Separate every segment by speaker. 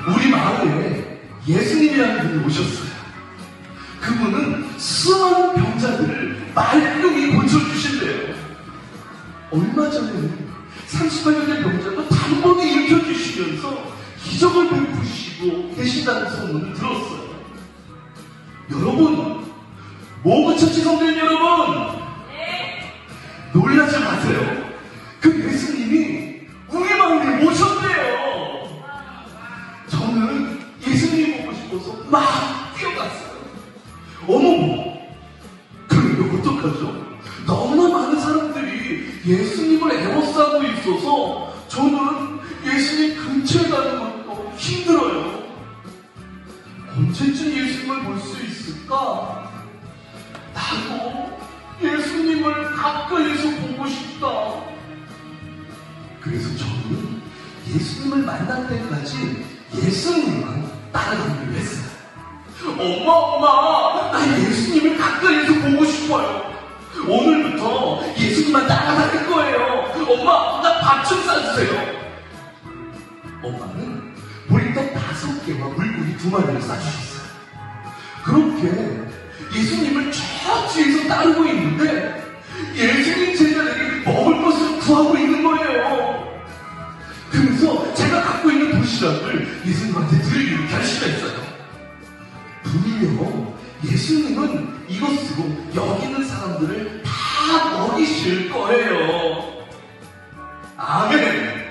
Speaker 1: 우리 마을에 예수님이라는 분이 오셨어요. 그분은 수많은 병자들을 말끔히 고쳐주신대요. 얼마 전에 38년 된 병자가 단번에 일으켜주시면서 기적을 베푸시고 계신다는 소문을 들었어요. 여러분, 모구처치 성도인 여러분, 놀라지 마세요. 그 예수님이 우리 마을에 오셨대요. 저는 예수님 보고 싶어서 막 뛰어갔어요. 어머, 그런데 어떡하죠? 너무나 많은 사람들이 예수님을 애워싸고 있어서 저는 예수님 근처에 가는 것도 힘들어요. 언제쯤 예수님을 볼 수 있을까? 나도 예수님을 가까이서 보고 싶다. 그래서 저는 예수님을 만날 때까지 예수님만 따라가기로 했어요. 엄마, 나 예수님을 가까이서 보고 싶어요. 오늘부터 예수님만 따라다닐 거예요. 엄마, 나 밥 좀 싸주세요. 엄마는 보리떡 5개와 물고기 2마리를 싸주셨어요. 그렇게 예수님을 저 뒤에서 따르고 있는데 예수님 제자들이 먹을 것을 구하고 있는 거예요. 그래서 제가 갖고 있는 도시락을 예수님한테 드리기로 결심했어요. 분명 예수님은 이것으로 여기 있는 사람들을 다 먹이실 거예요. 아멘.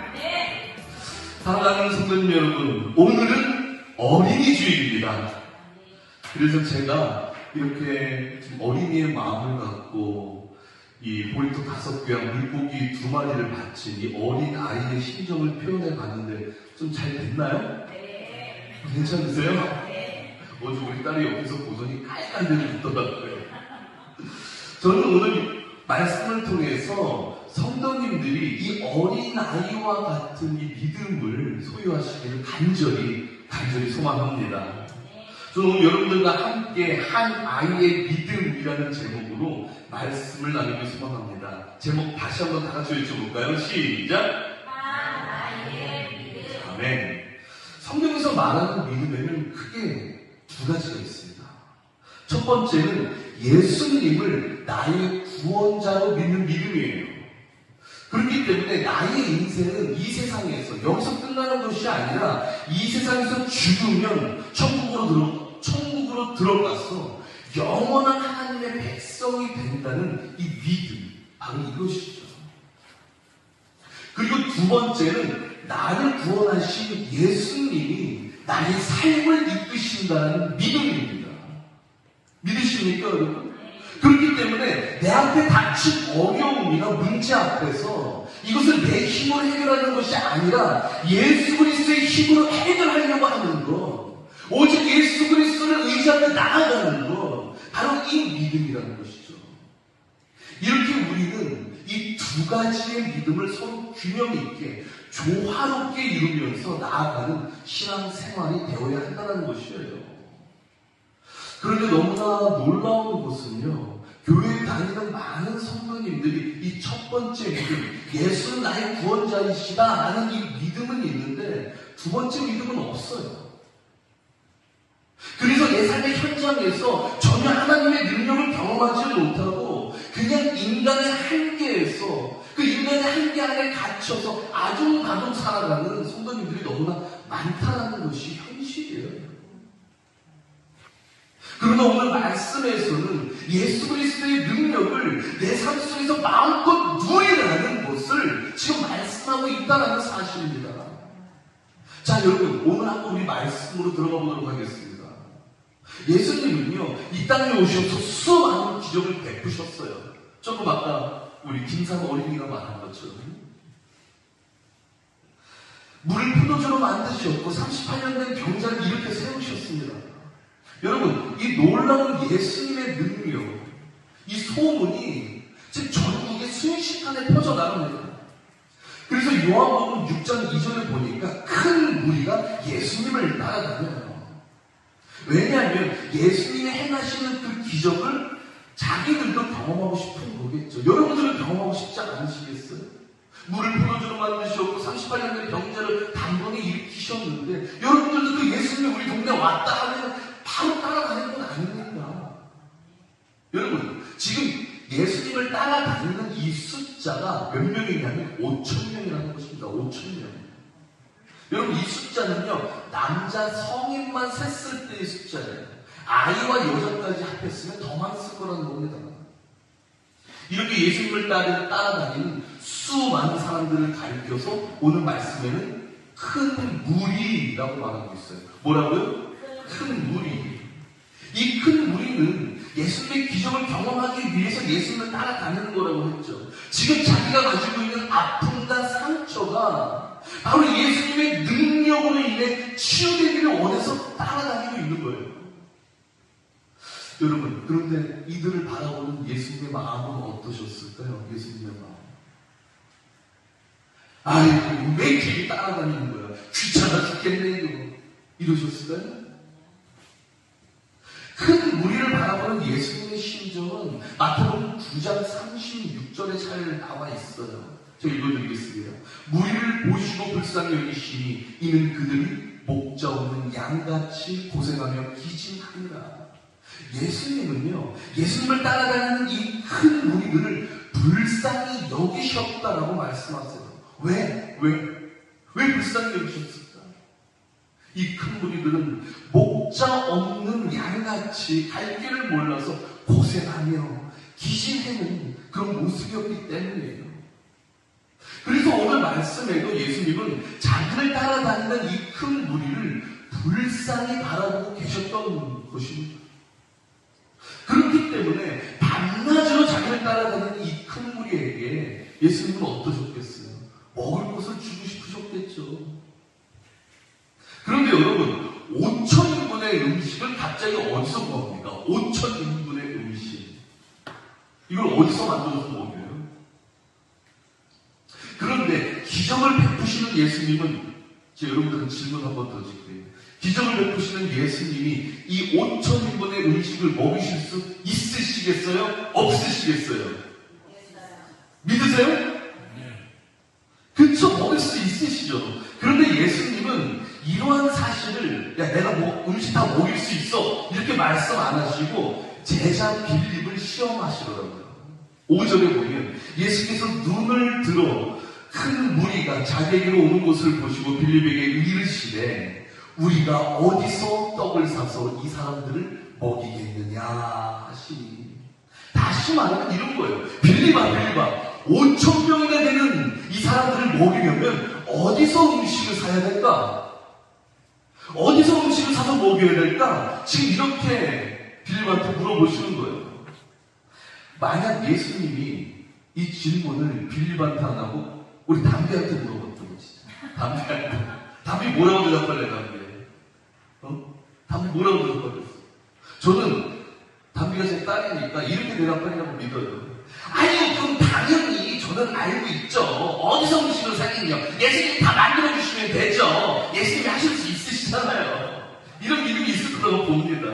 Speaker 1: 사랑하는 성도님 여러분, 오늘은 어린이 주일입니다. 그래서 제가 이렇게 어린이의 마음을 갖고 이 보리떡 5개와 물고기 2마리를 바친 이 어린 아이의 심정을 표현해 봤는데 좀 잘 됐나요?
Speaker 2: 네.
Speaker 1: 괜찮으세요?
Speaker 2: 네.
Speaker 1: 어제 우리 딸이 옆에서 보더니 깔깔대고 웃더라고요. 저는 오늘 말씀을 통해서 성도님들이 이 어린 아이와 같은 이 믿음을 소유하시기를 간절히 소망합니다. 저는 오늘 여러분들과 함께 한 아이의 믿음이라는 제목으로 말씀을 나누기 소망합니다. 제목 다시 한번 다 같이 외쳐볼까요? 시작!
Speaker 2: 한 아이의 믿음.
Speaker 1: 아멘. 성경에서 말하는 믿음에는 크게 2가지가 있습니다. 첫 번째는 예수님을 나의 구원자로 믿는 믿음이에요. 그렇기 때문에 나의 인생은 이 세상에서 여기서 끝나는 것이 아니라 이 세상에서 죽으면 천국으로 들어가서 영원한 하나님의 백성이 된다는 이 믿음, 바로 이것이죠. 그리고 2번째는 나를 구원하신 예수님이 나의 삶을 이끄신다는 믿음입니다. 믿으십니까, 여러분? 그렇기 때문에 내 앞에 닥친 어려움이나 문제 앞에서 이것을 내 힘으로 해결하는 것이 아니라 예수 그리스도의 힘으로 해결하려고 하는 것, 오직 예수 그리스도를 의지하며 나아가는 것, 바로 이 믿음이라는 것이죠. 이렇게 우리는 이 2가지의 믿음을 서로 균형 있게 조화롭게 이루면서 나아가는 신앙생활이 되어야 한다는 것이에요. 그런데 너무나 놀라운 것은요, 교회에 다니는 많은 성도님들이 이 첫 번째 믿음, 예수는 나의 구원자이시다 라는 이 믿음은 있는데 2번째 믿음은 없어요. 그래서 내 삶의 현장에서 전혀 하나님의 능력을 경험하지 못하고 그냥 인간의 한계에서 그 인간의 한계 안에 갇혀서 아둥바둥 살아가는 성도님들이 너무나 많다는 것이 현실이에요. 그러나 오늘 말씀에서는 예수 그리스도의 능력을 내 삶 속에서 마음껏 누리라는 것을 지금 말씀하고 있다는 사실입니다. 자, 여러분, 오늘 한번 우리 말씀으로 들어가 보도록 하겠습니다. 예수님은요, 이 땅에 오셔서 수많은 기적을 베푸셨어요. 조금 아까 우리 김상 어린이가 말한 것처럼 물을 포도주로 만드셨고 38년 된 병자를 이렇게 세우셨습니다. 여러분, 이 놀라운 예수님의 능력, 이 소문이 지금 전국에 순식간에 퍼져나갑니다. 그래서 요한복음 6장 2절에 보니까 큰 무리가 예수님을 따라다녀요. 왜냐하면 예수님이 행하시는 그 기적을 자기들도 경험하고 싶은 거겠죠. 여러분들은 경험하고 싶지 않으시겠어요? 물을 포도주로 만드셨고 38년 된 병자를 단번에 일으키셨는데 여러분들도 그 예수님이 우리 동네 왔다 하면 바로 따라가는 건 아닙니다. 여러분 지금 예수님을 따라다니는 이 숫자가 몇 명이냐면 5,000명이라는 것입니다. 5,000명. 여러분 이 숫자는요 남자 성인만 셌을 때의 숫자예요. 아이와 여자까지 합했으면 더 많았을 거라는 겁니다. 이렇게 예수님을 따라다니는 수많은 사람들을 가리켜서 오늘 말씀에는 큰 무리라고 말하고 있어요. 뭐라고요? 큰 무리. 이 큰 무리는 예수님의 기적을 경험하기 위해서 예수님을 따라다니는 거라고 했죠. 지금 자기가 가지고 있는 아픔과 상처가 바로 예수님의 능력으로 인해 치유되기를 원해서 따라다니고 있는 거예요. 여러분, 그런데 이들을 바라보는 예수님의 마음은 어떠셨을까요? 예수님의 마음. 아이고, 왜 이렇게 따라다니는 거야? 귀찮아 죽겠네, 이거. 이러셨을까요? 큰 무리를 바라보는 예수님의 심정은 마태복음 9장 36절에 잘 나와 있어요. 제가 읽어드리겠습니다. 무리를 보시고 불쌍히 여기시니 이는 그들이 목자 없는 양같이 고생하며 기진하니라. 예수님은요, 예수님을 따라다니는 이 큰 무리들을 불쌍히 여기셨다라고 말씀하세요. 왜 불쌍히 여기셨을까? 이 큰 무리들은 목자 없는 양같이 갈 길을 몰라서 고생하며 기진하는 그런 모습이었기 때문이에요. 그래서 오늘 말씀에도 예수님은 자기를 따라다니는 이 큰 무리를 불쌍히 바라보고 계셨던 것입니다. 그렇기 때문에 밤낮으로 자기를 따라다니는 이 큰 무리에게 예수님은 어떠셨겠어요? 먹을 것을 주고 싶으셨겠죠. 그런데 여러분, 5,000인분의 음식을 갑자기 어디서 먹습니까? 5,000인분의 음식. 이걸 어디서 만들어서 먹어요? 그런데 기적을 베푸시는 예수님은, 여러분들은 질문 한 번 더 드릴게요. 기적을 베푸시는 예수님이 이 5,000인분의 음식을 먹이실 수 있으시겠어요? 없으시겠어요? 믿으세요? 그쵸, 먹을 수 있으시죠. 그런데 예수님은 이러한 사실을 내가 뭐 음식 다 먹일 수 있어 이렇게 말씀 안 하시고 제자 빌립을 시험하시더라고요. 5절에 보면 예수께서 눈을 들어 큰 무리가 자기에게로 오는 것을 보시고 빌립에게 이르시되 우리가 어디서 떡을 사서 이 사람들을 먹이겠느냐 하시니. 다시 말하면 이런 거예요. 빌립아 5,000명이나 되는 이 사람들을 먹이려면 어디서 음식을 사야 될까? 어디서 음식을 사서 먹여야 될까? 지금 이렇게 빌립한테 물어보시는 거예요. 만약 예수님이 이 질문을 빌립한테 안 하고 우리 담비한테 물어봤던 거지. 담비 뭐라고 대답할래, 담비? 담비 뭐라고 대답하겠어? 저는 담비가 제 딸이니까 이렇게 대답하리라고 믿어요. 아니, 그럼 당연히 저는 알고 있죠. 어디서 음식을 사겠냐? 예수님이 다 만들어주시면 되죠. 예수님이 하실 수 있으시잖아요. 이런 믿음이 있을 거라고 봅니다.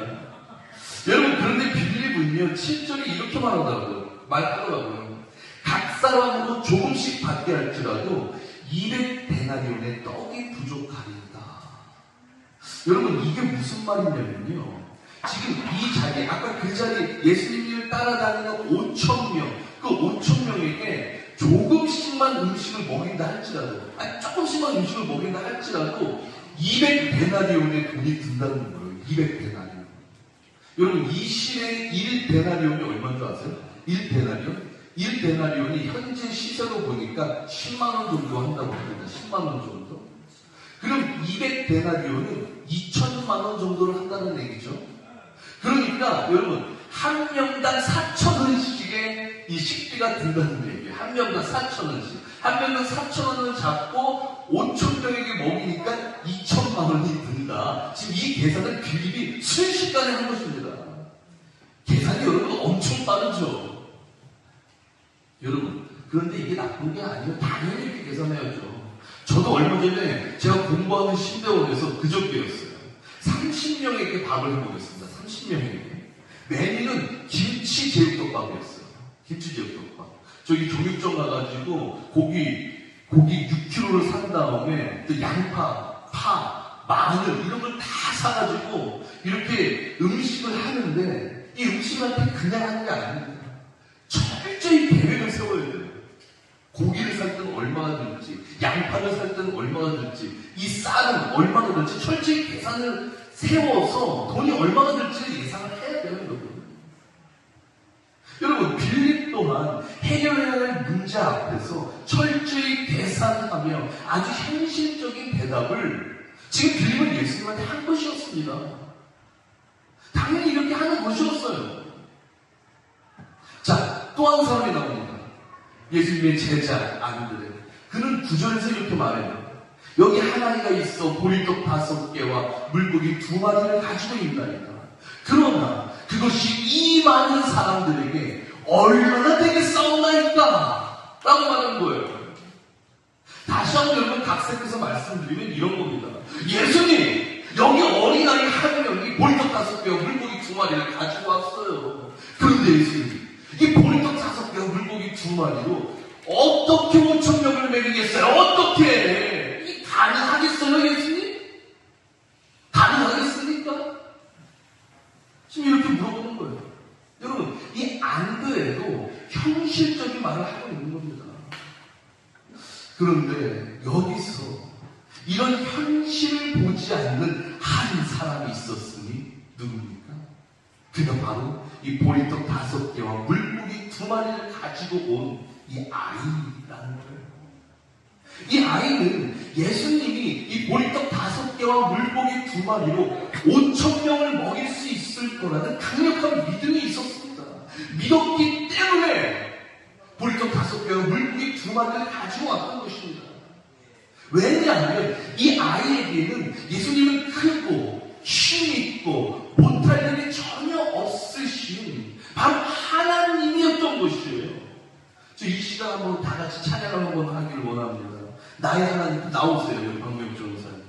Speaker 1: 여러분, 그런데 빌립은요, 7절에 이렇게 말하더라고요. 각 사람으로 조금씩 받게 할지라도 200데나리온의 떡이 부족하리이다. 여러분, 이게 무슨 말이냐면요. 지금 이 자리, 아까 그 자리 예수님을 따라다니는 5,000명, 그 5,000명에게 조금씩만 음식을 먹인다 할지라도, 조금씩만 음식을 먹인다 할지라도 200데나리온의 돈이 든다는 거예요. 200데나리온. 여러분, 이 시대의 1데나리온이 얼마인 줄 아세요? 1데나리온? 1데나리온이 현재 시세로 보니까 10만원 정도 한다고 합니다. 10만원 정도. 그럼 200데나리온은 2천만원 정도를 한다는 얘기죠. 그러니까 여러분, 한 명당 4,000원씩의 이 식비가 든다는 얘기예요. 한 명당 4,000원씩. 한 명당 4,000원을 잡고 5,000명에게 먹이니까 2천만원이 든다. 지금 이 계산을 빌립이 순식간에 한 것입니다. 계산이 여러분 엄청 빠르죠. 여러분, 그런데 이게 나쁜 게 아니에요. 당연히 이렇게 계산해야죠. 저도 얼마 전에 제가 공부하는 신대원에서 그저께였어요. 30명에게 밥을 해보겠습니다. 30명에게. 메뉴는 김치 제육덮밥이었어요. 김치 제육덮밥. 저기 종육점 가가지고 고기 5kg를 산 다음에 또 양파, 파, 마늘 이런 걸 다 사가지고 이렇게 음식을 하는데 이 음식한테 그냥 하는 게 아닙니다. 철저히 계획을 세워야 돼요. 고기를 살 때는 얼마가 들지, 양파를 살 때는 얼마가 들지, 이 쌀은 얼마가 들지 철저히 계산을 세워서 돈이 얼마가 들지 예상을 해야 돼요, 여러분. 여러분, 빌립 또한 해결해야 할 문제 앞에서 철저히 계산하며 아주 현실적인 대답을 지금 빌립은 예수님한테 한 것이었습니다. 당연히 이렇게 하는 것이었어요. 자, 또 한 사람이 나옵니다. 예수님의 제자 안드레. 그는 9절에서 이렇게 말해요. 여기 하나가 있어 보리떡 5개와 물고기 2마리를 가지고 있나이다. 그러나 그것이 이 많은 사람들에게 얼마나 되겠사옵나이까? 라고 말하는 거예요. 다시 한번 여러분 각색해서 말씀드리면 이런 겁니다. 예수님, 여기 어린아이 한 명이 보리떡 5개와 물고기 2마리를 가지고 왔어요. 그런데 예수님, 이 보리떡 5개와 물고기 2마리로 어떻게 5,000명을 먹이겠어요? 어떻게? 이 가능하겠어요, 예수님? 가능하겠습니까? 지금 이렇게 물어보는 거예요. 여러분, 이 안드에도 현실적인 말을 하고 있는 겁니다. 그런데 여기서 이런 현실을 보지 않는 한 사람이 있었으니 누굽니까? 그가 바로 이 보리떡 5개와 물고기 2마리를 가지고 온 이 아이라는 거예요. 이 아이는 예수님이 이 보리떡 5개와 물고기 2마리로 5,000명을 먹일 수 있을 거라는 강력한 믿음이 있었습니다. 믿었기 때문에 보리떡 5개와 물고기 2마리를 가지고 왔던 것입니다. 왜냐하면 이 아이에게는 예수님은 크고 힘있고 못할 일이 전혀 없으신 바로 하나님이었던 것이에요. 이 시간 한번 다 같이 찬양을 한번 하기를 원합니다. 나의 하나님, 나오세요, 박명주 전사님.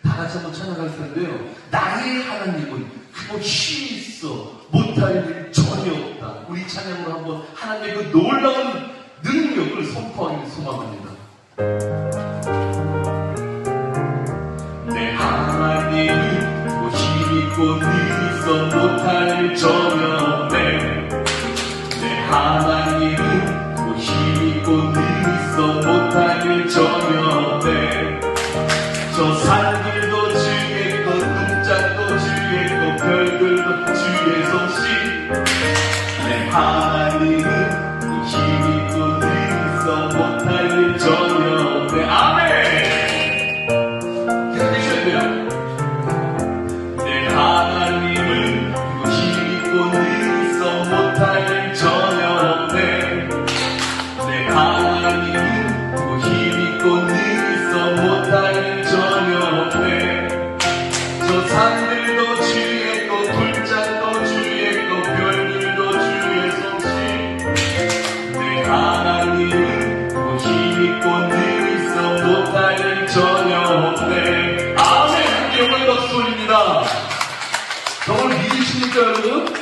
Speaker 1: 다 같이 한번 찬양할 텐데요. 나의 하나님은 크고 힘이 있어 못할 일 전혀 없다. 우리 찬양으로 한번 하나님의 그 놀라운 능력을 선포하기를 소망합니다. 내 하나님은 크고 힘있고 늘 있어 못할 일 전혀 없네. 내 하나님은 힘있고 늘 있어 못할 일 전혀 없네. 저 산들도 주의 것, 눈짝도 주의 것, 별들도 주의 솜씨. 내 하나님은 힘있고 늘 있어 못할 일 전혀 없네. 아멘. 계속해주셔야 돼요. 내 하나님은 힘있고 늘 있어 못할 일 전혀 없네. 하나님은 또 힘있고 늘 있어 못할 일 전혀 없네. 저 산들도 주의 것, 불장도 주의 것, 별들도 주의 솜씨. 내 하나님은 또 힘있고 늘 있어 못할 일 전혀 없네. 아멘. 함께 영광의 박수 올립니다. 정말 믿으십니까, 여러분?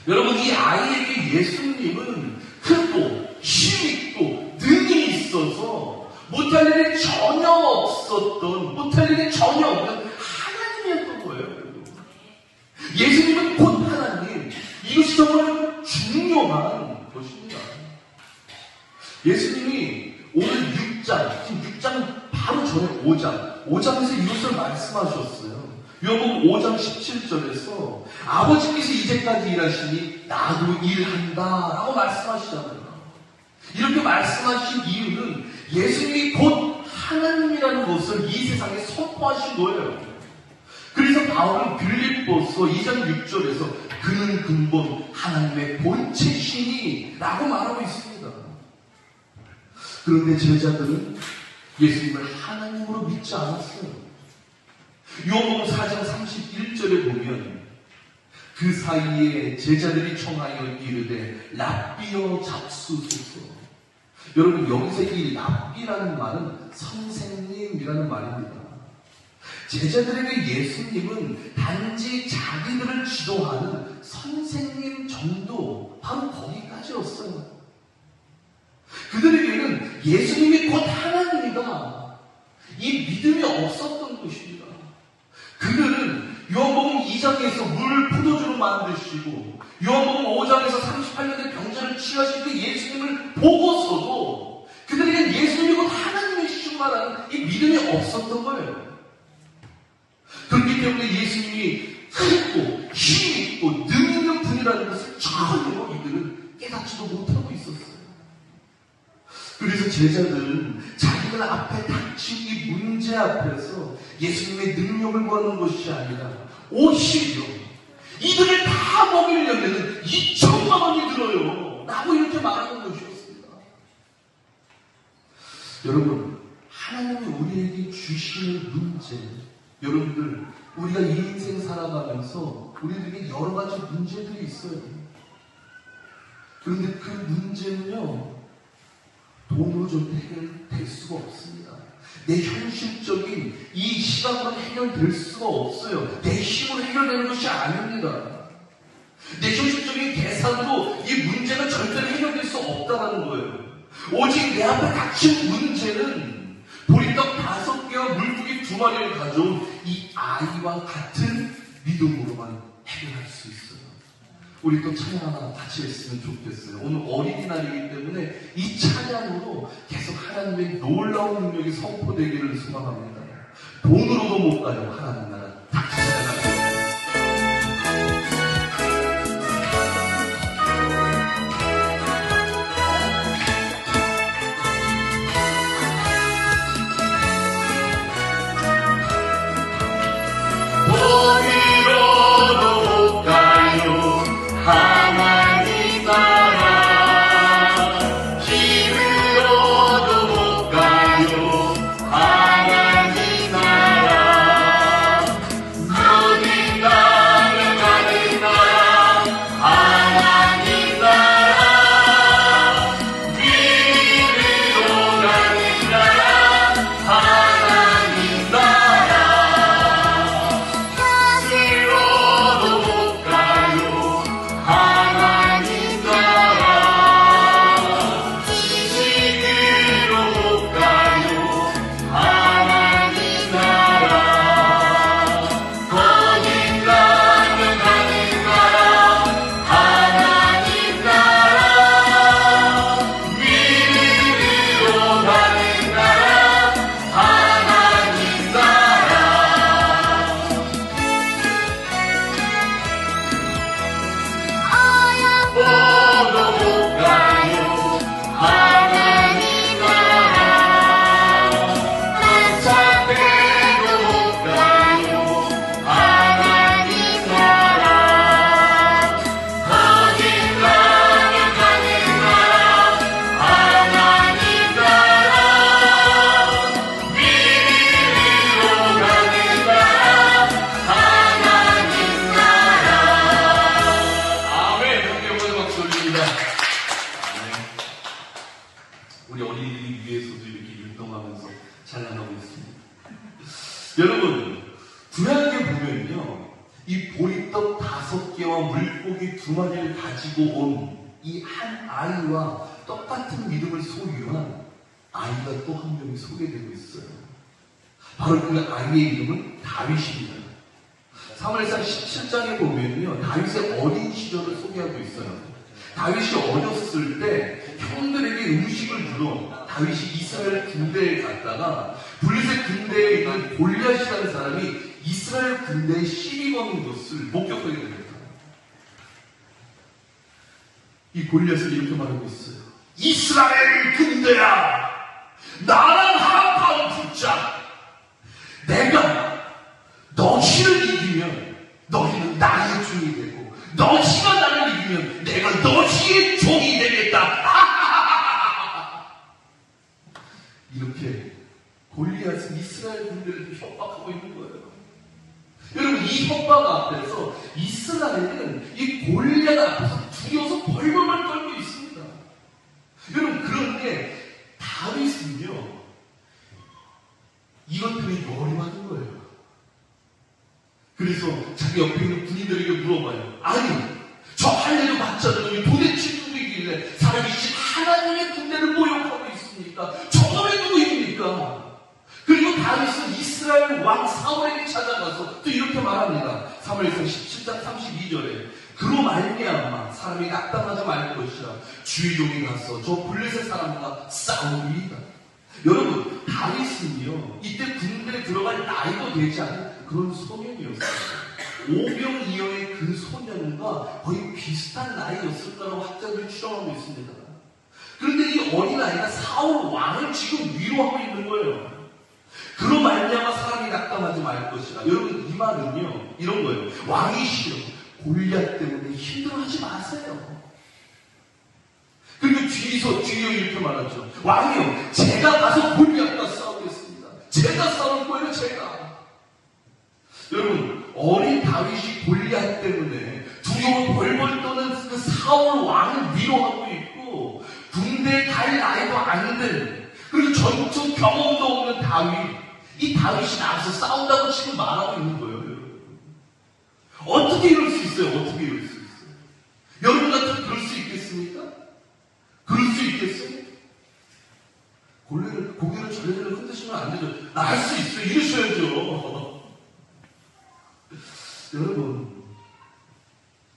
Speaker 1: 여러분, 이 아이에게 예수님은 크고 힘있고 능이 있어서 못할 일이 전혀 없었던, 못할 일이 전혀 없는 하나님이었던 거예요. 여러분. 예수님은 곧 하나님. 이것이 정말 중요한 것입니다. 예수님이 오늘 6장, 지금 6장 바로 전에 5장에서 이것을 말씀하셨어요. 요한복음 5장 17절에서 아버지께서 이제까지 일하시니 나도 일한다 라고 말씀하시잖아요. 이렇게 말씀하신 이유는 예수님이 곧 하나님이라는 것을 이 세상에 선포하신 거예요. 그래서 바울은 빌립보서 2장 6절에서 그는 근본 하나님의 본체시니 라고 말하고 있습니다. 그런데 제자들은 예수님을 하나님으로 믿지 않았어요. 요한복음 4장 31절에 보면 그 사이에 제자들이 청하여 이르되 랍비여 잡수소서. 여러분, 여기서 이 랍비라는 말은 선생님이라는 말입니다. 제자들에게 예수님은 단지 자기들을 지도하는 선생님 정도, 바로 거기까지였어요. 그들에게는 예수님이 곧 하나님 이 믿음이 없었던 것입니다. 그들은 요한복음 2장에서 물을 포도주로 만드시고 요한복음 5장에서 38년의 병자를 치유하신 그 예수님을 보고서도 그들에겐 예수님이 곧 하나님이시구나라는 이 믿음이 없었던 거예요. 그렇기 때문에 예수님이 크고 힘있고 능력 분이라는 것을 전혀 이들은 깨닫지도 못하고 있었어요. 그래서 제자들은 자기들 앞에 닥친 이 문제 앞에서 예수님의 능력을 구하는 것이 아니라 오히려 이들을 다 먹이려면 2천만 원이 들어요 라고 이렇게 말하는 것이었습니다. 여러분, 하나님이 우리에게 주시는 문제, 여러분들 우리가 이 인생 살아가면서 우리들에게 여러 가지 문제들이 있어요. 그런데 그 문제는요 돈으로 절대 해결될 수가 없습니다. 내 현실적인 이 시각으로 해결될 수가 없어요. 내 힘으로 해결되는 것이 아닙니다. 내 현실적인 계산으로 이 문제는 절대로 해결될 수 없다는 거예요. 오직 내 앞에 닥친 문제는 보리떡 5개와 물고기 2마리를 가져온 이 아이와 같은 믿음으로만 해결할 수 있어요. 우리 또 찬양 하나 같이 했으면 좋겠어요. 오늘 어린이날이기 때문에 이 찬양으로 계속 하나님의 놀라운 능력이 선포되기를 소망합니다. 돈으로도 못 가요, 하나님 나라. 다 같이 찬양합니다.
Speaker 3: 하나님 나라 힘으로도 못 가요. 하나님 나라 모든 나를 가는 나라. 하나님 나라 믿음으로 가는 나라. 하나님 나라 힘으로도 못 가요. 하나님 나라 지식으로 못 가요. 하나님 나라 거짓 나는 가는 나라. 하나님 나라 믿음으로 가는 나라. 하나님 나라 모두 못 가요. 하나님 나라 난잡해도 못 가요. 하나님 나라 거짓 나는 가는 나라. 하나님 나라 믿음으로 가는 나라. 하나님 나라
Speaker 1: 아멘. 함께 박수 올립니다. 우리 어린이들이 위에서도 이렇게 율동하면서 찬양하고 있습니다. 여러분, 구약에 보면요, 이 보리떡 5개와 물고기 2마리를 가지고 온 이 한 아이와 똑같은 믿음을 소유한 아이가 또 한 명이 소개되고 있어요. 바로 그 아이의 이름은 다윗입니다. 사무엘상 17장에 보면요, 다윗의 어린 시절을 소개하고 있어요. 다윗이 어렸을 때 형들에게 음식을 주러 다윗이 이스라엘 군대에 갔다가 블레셋 군대에 있는 골리앗이라는 사람이 이스라엘 군대에 시비 거는 것을 목격하게 됩니다. 이 골리앗은 이렇게 말하고 있어요. 이스라엘 군대야, 나랑 한판 붙자. 내가 너희를 이기면 너희는 나의 종이 되고 너희가 나를 이기면 내가 너희의 종이 되겠다. 이렇게 골리앗은 이스라엘 군대를 협박하고 있는 거예요. 여러분, 이 협박 앞에서 이스라엘은 이 골리앗 앞에서 두려워서 벌벌벌 떨고 있습니다. 여러분, 그런데 다윗은요, 이것 때문에 열이 받은 거예요. 그래서 자기 옆에 있는 군인들에게 물어봐요. 아니, 저 할례도 맞지 않는 놈이 도대체 누구이길래 살아계신 하나님의 군대를 모욕하고 있습니까? 저놈이 누구입니까? 그리고 다윗은 이스라엘 왕 사울에게 찾아가서 또 이렇게 말합니다. 사무엘상 17장 32절에 그로 말미암아 사람이 낙담하지 말 것이라 주의 종이 가서 저 블레셋 사람과 싸우리이다. 여러분, 다윗은요 이때 군대에 들어갈 나이도 되지 않은 그런 소년이었어요. 오병이어의 그 소년과 거의 비슷한 나이였을 거라고 학자들이 추정하고 있습니다. 그런데 이 어린아이가 사울 왕을 지금 위로하고 있는 거예요. 그로 말미암아 사람이 낙담하지 말 것이라. 여러분, 이 말은요 이런 거예요. 왕이시여 골리앗 때문에 힘들어하지 마세요. 그리고 뒤에 이렇게 말하죠. 왕이요 제가 가서 골리앗과 싸우겠습니다. 제가 싸울 거예요. 제가. 여러분, 어린 다윗이 골리앗 때문에 두려워 벌벌 떠는 그 사울 왕을 위로하고 있고, 군대에 갈 나이도 안 된, 그리고 전투 경험도 없는 다윗, 이 다윗이 나와서 싸운다고 지금 말하고 있는 거예요. 여러분. 어떻게 이럴 수 있어요? 어떻게 이럴 수 있어요? 여러분 같으면 그럴 수 있겠습니까? 그럴 수 있겠어요? 고개를 절레절레 흔드시면 안 되죠. 나 할 수 있어요. 이러셔야죠. 여러분,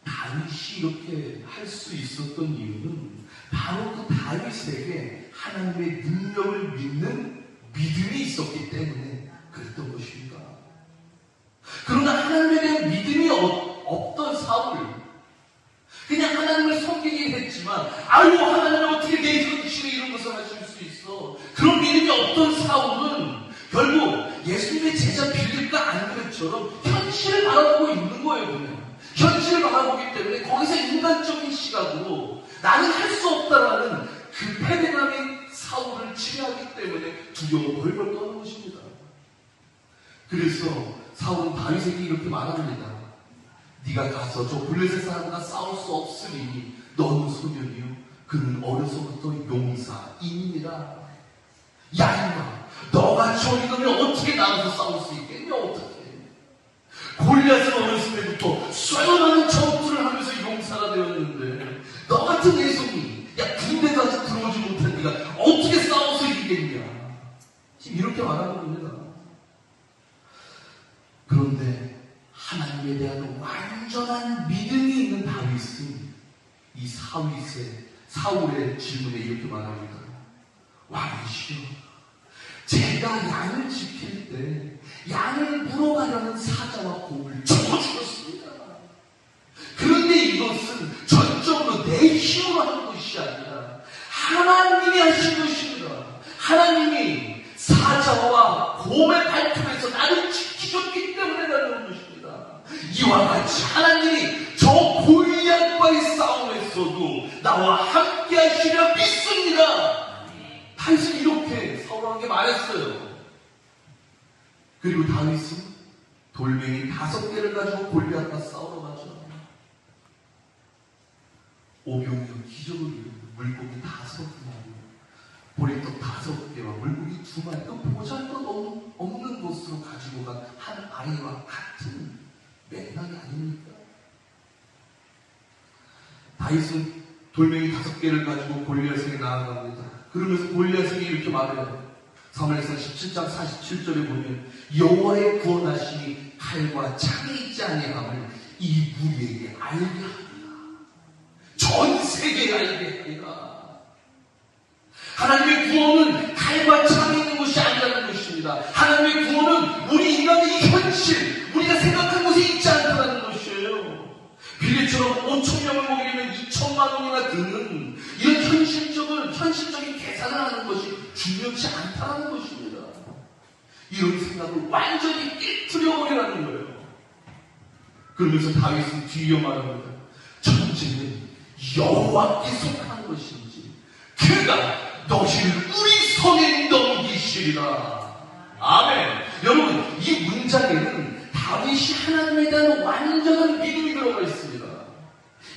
Speaker 1: 다윗이 이렇게 할 수 있었던 이유는 바로 그 다윗에게 하나님의 능력을 믿는 믿음이 있었기 때문에 그랬던 것입니다. 그러나 하나님에 대한 믿음이 없던 사울, 그냥 하나님을 섬기긴 했지만 아유 하나님은 어떻게 내 현실에 이런 것을 하실 수 있어, 그런 믿음이 없던 사울은 결국 예수님의 제자 빌립과 안드레처럼 현실을 바라보고 있는 거예요. 그냥 현실을 바라보기 때문에 거기서 인간적인 시각으로 나는 할 수 없다라는 그 패배감의 사울을 치료하기 때문에 두려워 벌벌 떠는 것입니다. 그래서 사울은 다윗에게 이렇게 말합니다. 네가 가서 저 블레셋 사람과 싸울 수 없으니 너는 소년이요 그는 어려서부터 용사인이니라. 야 인마, 너같이 어리더면 어떻게 나가서 싸울 수 있겠냐? 어떻게? 골리앗은 어렸을 때부터 쇠고나는 전투를 하면서 용사가 되었는데 너 같은 애송이, 야 군대까지 들어오지 못한 네가 어떻게 싸워서 이기겠냐? 지금 이렇게 말하는 겁니다. 그런데 하나님에 대한 완전한 믿음이 있는 다윗은 이 사울의 질문에 이렇게 말합니다. 왕이시여, 제가 양을 지킬 때 양을 물어가려는 사자와 곰을 죽었습니다. 그런데 이것은 전적으로 내 힘으로 하는 것이 아니라 하나님이 하신 것입니다. 하나님이 사자와 곰의 발톱에서 나를 지키셨기 때문에 나는 것입니다. 이와 같이 하나님이 저 골리앗과의 싸움에서도 나와 함께 하시려 믿습니다. 다윗은 이렇게 사울에게 말했어요. 그리고 다윗은 돌멩이 5개를 가지고 골리앗과 싸우러 가죠. 오병이어 기적을 이루고 물고기 5마리, 보리떡 5개와 물고기 2마리, 또 보잘것 없는 것으로 가지고 간 한 아이와 같은 맥락이 아닙니까? 다윗은 돌멩이 5개를 가지고 골리앗에게 나아갑니다. 그러면서 골리앗에게 이렇게 말해요. 사무엘상 17장 47절에 보면 여호와의 구원하심이 칼과 창에 있지 아니함을 이 무리에게 알게 하리라. 전 세계에 알게 하리라. 하나님의 구원은 칼과 창에 있는 것이 아니라는 것입니다. 하나님의 구원은 우리 인간의 현실, 우리가 생각한 곳에 있지 않다는 것이에요. 빌리처럼 5,000명을 먹이려면 2,000만 원이나 드는 이런 현실적인 계산을 하는 것이 중요치 않다는 것입니다. 이런 생각을 완전히 깨트려버리라는 거예요. 그러면서 다윗은 뒤이어 말합니다. 전쟁은 여호와께 속한 것인지 그가 너희를 우리 손에 넘기시리라. 아멘. 여러분, 이 문장에는 다윗이 하나님에 대한 완전한 믿음이 들어가 있습니다.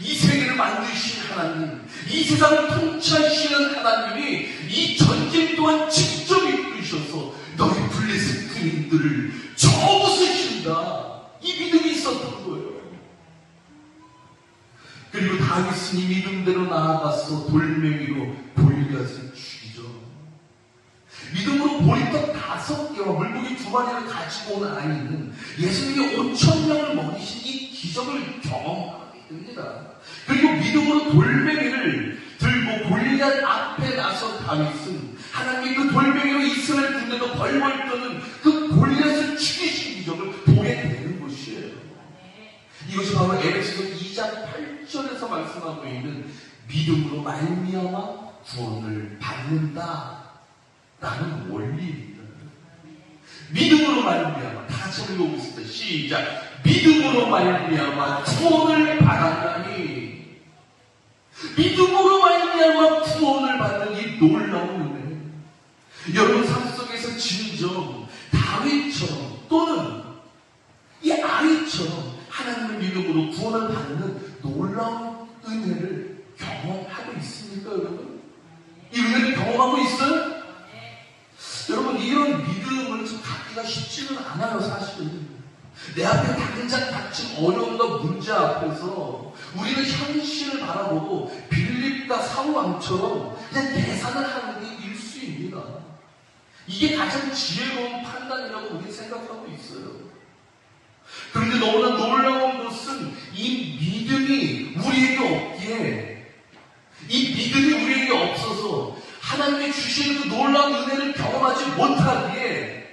Speaker 1: 이 세계를 만드신 하나님, 이 세상을 통치하시는 하나님이 이 전쟁 또한 직접 이끌으셔서 너희 블레셋 군인들을 쳐부수신다. 이 믿음이 있었던 거예요. 그리고 다윗은 이 믿음대로 나아가서 돌멩이로 골리앗을 죽이죠. 믿음으로 보리떡 5개와 물고기 2마리를 가지고 온 아이는 예수님이 5,000명을 먹이신 이 기적을 경험하게 됩니다. 그리고 믿음으로 돌멩이를 들고 골리앗 앞에 나선 다윗은 하나님이 그 돌멩이로 이스라엘 군대도 벌벌 떠는 그 골리앗을 죽이신 기적을 보게 되는 것이에요. 이것이 바로 에베소서 2장 8절에서 말씀하고 있는 믿음으로 말미암아 구원을 받는다라는 원리입니다. 믿음으로 말미암아, 다 같이 읽어보겠습니다. 시작. 믿음으로 말미암아 구원을 받았다니. 믿음으로 말미암아 구원을 받는 이 놀라운 은혜. 여러분 삶 속에서 진정 다윗처럼 또는 이 아이처럼 하나님의 믿음으로 구원을 받는 놀라운 은혜를 경험하고 있습니까, 여러분? 이 은혜를 경험하고 있어요? 여러분, 이런 믿음을 좀 갖기가 쉽지는 않아요, 사실은. 내 앞에 당장 닥친 어려움과 문제 앞에서 우리는 현실을 바라보고 빌립과 사울왕처럼 그냥 계산을 하는 게 일수입니다. 이게 가장 지혜로운 판단이라고 우리는 생각하고 있어요. 그런데 너무나 놀라운 것은 이 믿음이 우리에게 없기에, 이 믿음이 우리에게 없어서 하나님이 주시는 그 놀라운 은혜를 경험하지 못하기에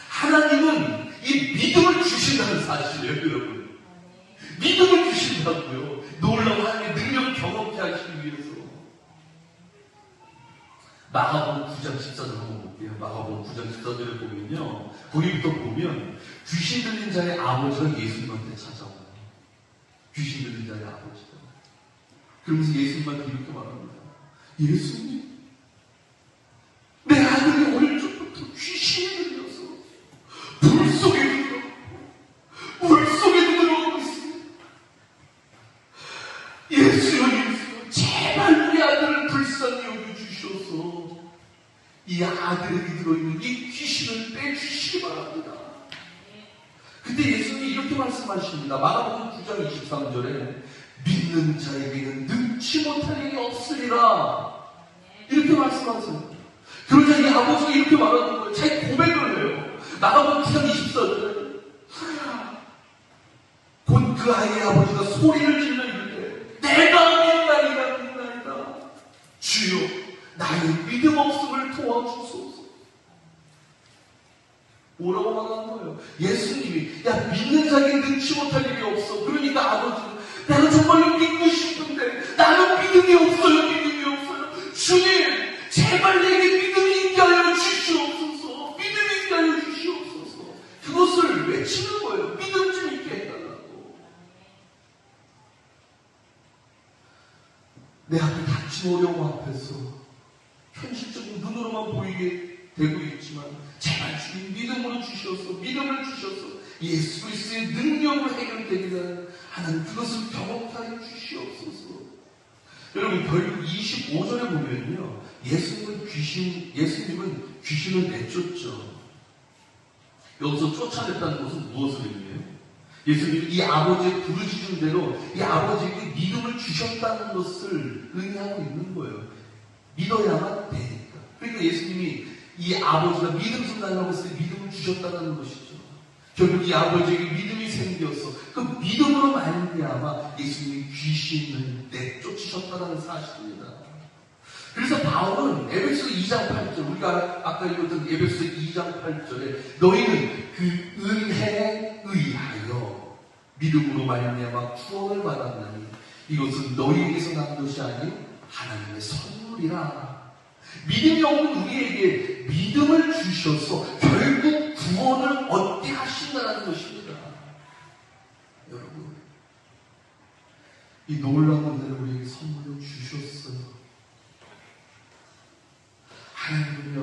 Speaker 1: 하나님은 이 믿음을 주신다는 사실이에요, 여러분. 믿음을 주신다고요. 놀라운 하나님의 능력을 경험케 하시기 위해서. 마가복음 9장 14절 한번 볼게요. 마가복음 9장 14절에 보면요, 거기부터 보면 귀신 들린 자의 아버지가 예수님한테 찾아와요. 귀신 들린 자의 아버지가. 그러면서 예수님한테 이렇게 말합니다. 예수님, 내 아들이 어릴 적부터 귀신이 들려서 물속에도 들어가고 있습니다. 예수여, 제발 우리 아들을 불쌍히 여겨주셔서 이 아들에게 들어있는 이 귀신을 빼주시기 바랍니다. 근데 예수님이 이렇게 말씀하십니다. 마가복음 9장 23절에 믿는 자에게는 능치 못할 일이 없으리라, 이렇게 말씀하세요. 그러자 이 아버지가 이렇게 말하는 거예요. 자기 고백을 해요. 마가복음 9장 24절에 곧 그 아이의 아버지가 소리를 질러 이르되 내가 믿나이다. 주여, 나의 믿음 없음을 도와주소서. 뭐라고 말하는 거예요? 예수님이, 야, 믿는 자에게 능치 못할 일이 없어. 그러니까 아버지는, 내가 정말로 믿고 싶은데 나는 믿음이 없어요. 주님, 제발 내게 믿음이 있게 하여 주시옵소서. 믿음이 있게 하여 주시옵소서. 그것을 외치는 거예요. 믿음 좀 있게 해달라고. 내 앞에 닥친 어려움 앞에서 현실적인 눈으로만 보이게 되고 있지만 제발 주님 믿음을 주셔서 예수 그리스도의 능력으로 해결되기를 하나님 그것을 경험케 하여 주시옵소서. 여러분, 결국 25절에 보면요, 예수님은 귀신을 내쫓죠. 여기서 쫓아냈다는 것은 무엇을 의미해요? 예수님이 이 아버지의 부르짖음대로 이 아버지에게 믿음을 주셨다는 것을 의미하고 있는 거예요. 믿어야만 되니까. 그러니까 예수님이 이 아버지가 믿음 좀 달라고 했을 때 믿음을 주셨다는 것이죠. 결국 이 아버지에게 믿음이 생겨서 그 믿음으로 말미암아 예수님이 귀신을 내쫓으셨다는 사실입니다. 그래서 바울은 에베소 2장 8절, 우리가 아까 읽었던 에베소 2장 8절에 너희는 그 은혜에 의하여 믿음으로 말미암아 구원을 받았나니 이것은 너희에게서 난 것이 아닌 하나님의 선물이라. 믿음이 없는 우리에게 믿음을 주셔서 결국 구원을 얻게 하신다는 것입니다. 여러분, 이 놀라운 은혜를 우리에게 선물로 주셨어요. 하나님은요,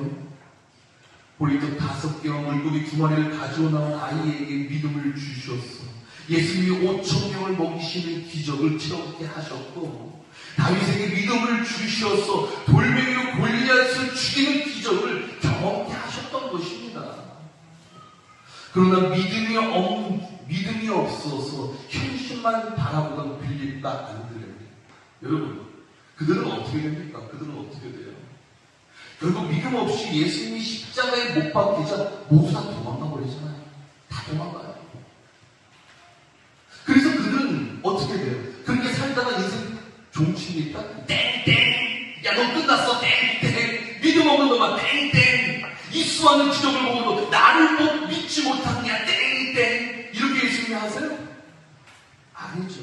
Speaker 1: 보리떡 5개와 물고기 2마리를 가지고 나온 아이에게 믿음을 주셔서 예수님이 5,000명을 먹이시는 기적을 채우게 하셨고, 다윗에게 믿음을 주셔서 돌멩이로 골리앗을 죽이는 기적을 경험케 하셨던 것입니다. 그러나 믿음이 없어서 현실만 바라보던 빌립과 안드레, 여러분, 그들은 어떻게 됩니까? 그들은 어떻게 돼요? 결국 믿음 없이 예수님이 십자가에 못 박히자 모두 다 도망가 버리잖아요. 다 도망가요. 그래서 그들은 어떻게 돼요? 그렇게 살다가 인생 종치니까 땡땡! 야, 너 끝났어. 땡땡! 믿음 없는 놈아 땡땡! 이 수많은 기적을 보고도 나를 못 믿지 못하느냐 땡땡! 이렇게 예수님이 하세요? 아니죠.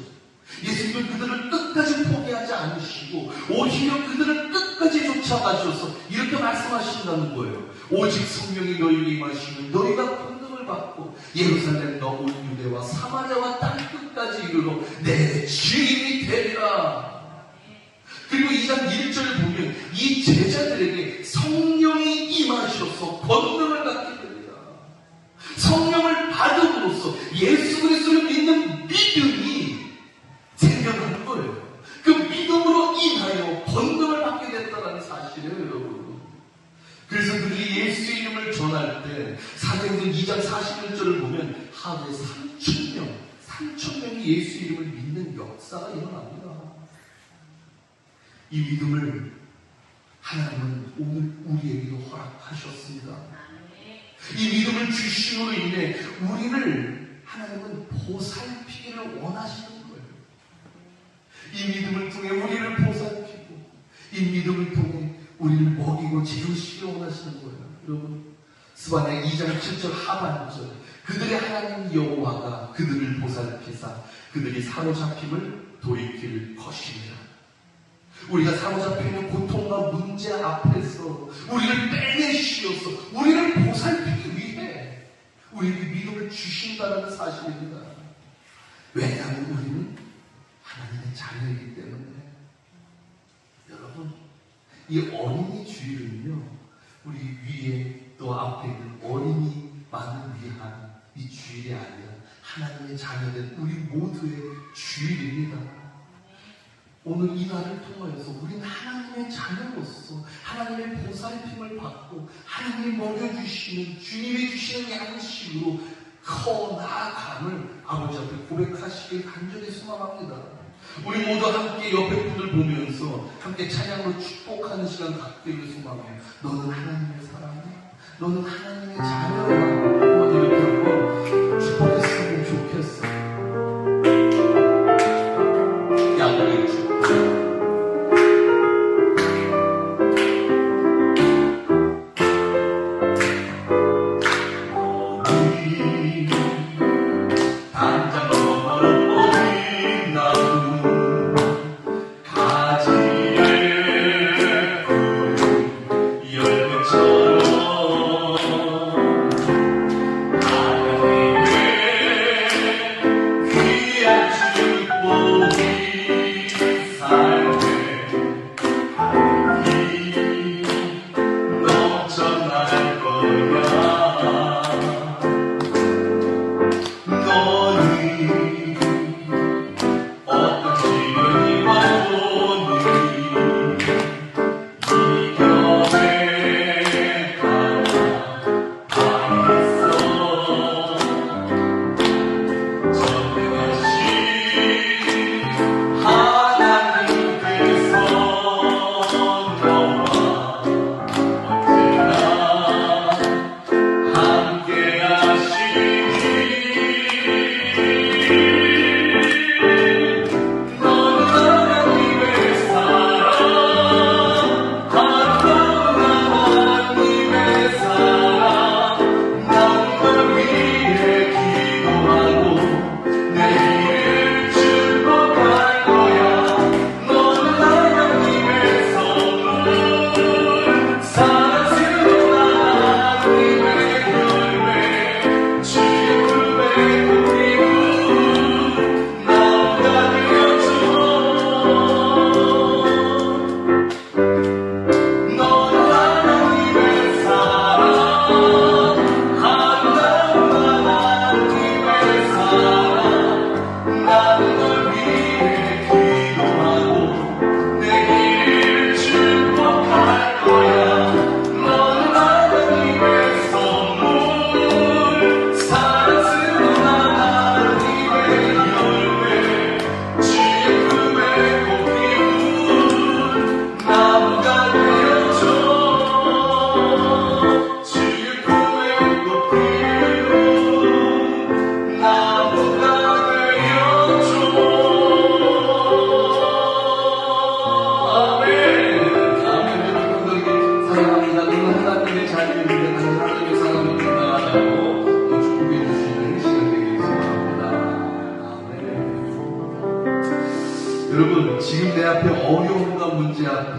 Speaker 1: 예수님은 그들을 끝까지 포기하지 않으시고 오히려 그들을 끝까지 쫓아가셔서 이렇게 말씀하신다는 거예요. 오직 성령이 너희에게 임하시면 너희가 권능을 받고 예루살렘과 온 유대와 사마리아와 땅 끝까지 이르러 내 주인이 되리라. 그리고 2장 1절을 보면 이 제자들에게 성령이 임하셔서 권능을 갖게 됩니다. 성령을 받음으로써 예수 그리스도를 믿는 믿음이 생겨나는 거예요. 그 믿음으로 인하여 권능을 받게 됐다는 사실이에요, 여러분. 그래서 그들이 예수의 이름을 전할 때 사도행전 2장 41절을 보면 하루에 3,000명이 예수의 이름을 믿는 역사가 일어납니다. 이 믿음을 하나님은 오늘 우리에게도 허락하셨습니다. 이 믿음을 주심으로 인해 우리를 하나님은 보살피기를 원하시는 거예요. 이 믿음을 통해 우리를 보살피고 이 믿음을 통해 우리를 먹이고 재우시기 원하시는 거예요. 여러분, 스바냐 2장 7절 하반절, 그들의 하나님 여호와가 그들을 보살피사 그들이 사로잡힘을 돌이킬 것이니라. 우리가 사로잡히는 고통과 문제 앞에서 우리를 빼내시어서 우리를 보살피기 위해 우리에게 믿음을 주신다는 사실입니다. 왜냐하면 우리는 하나님의 자녀이기 때문에. 여러분, 이 어린이 주일은요, 우리 위에 또 앞에 있는 어린이만을 위한 이 주일이 아니라 하나님의 자녀된 우리 모두의 주일입니다. 오늘 이 날을 통하여서 우리는 하나님의 자녀로서 하나님의 보살핌을 받고 하나님이 먹여주시는 주님이 주시는 양식으로 커 나아감을 아버지 앞에 고백하시길 간절히 소망합니다. 우리 모두 함께 옆에 분을 보면서 함께 찬양으로 축복하는 시간 갖기를 소망해요. 너는 하나님의 사람이야. 너는 하나님의 자녀야. 한번 이렇게 한번 축복했으면 좋겠어. 양들의 축복.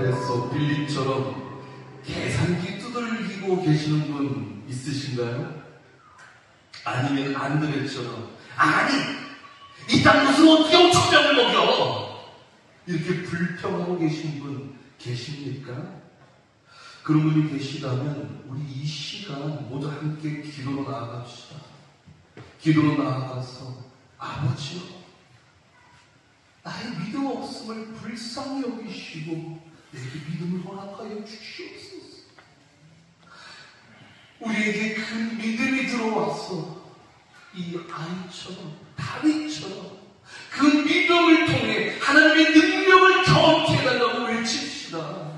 Speaker 1: 앞에서 빌립처럼 계산기 두들기고 계시는 분 있으신가요? 아니면 안드레처럼 아니 이 땅 것은 어떻게 5,000명을 먹여? 이렇게 불평하고 계신 분 계십니까? 그런 분이 계시다면 우리 이 시간 모두 함께 기도로 나아갑시다. 기도로 나아가서 아버지요, 나의 믿음 없음을 불쌍히 여기시고 내게 믿음을 허락하여 주시옵소서. 우리에게 그 믿음이 들어와서 이 아이처럼 다윗처럼 그 믿음을 통해 하나님의 능력을 경험케 해달라고 외칩시다.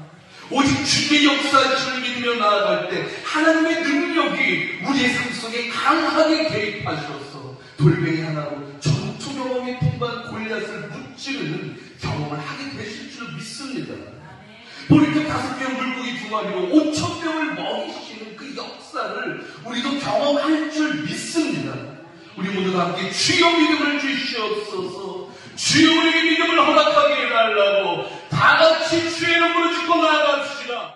Speaker 1: 오직 주의 역사를 믿으며 나아갈 때 하나님의 능력이 우리의 삶 속에 강하게 개입하셔서 돌멩이 하나로 전투 경험이 통과한 골리앗을 무찌르는 경험을 하게 되실 줄 믿습니다. 보리떡 5개 물고기 2마리로 5,000명을 먹이시는 그 역사를 우리도 경험할 줄 믿습니다. 우리 모두 함께 주여 믿음을 주시옵소서. 주여 우리에게 믿음을 허락하게 해달라고 다 같이 주의 이름으로 짓고 나아갑시다.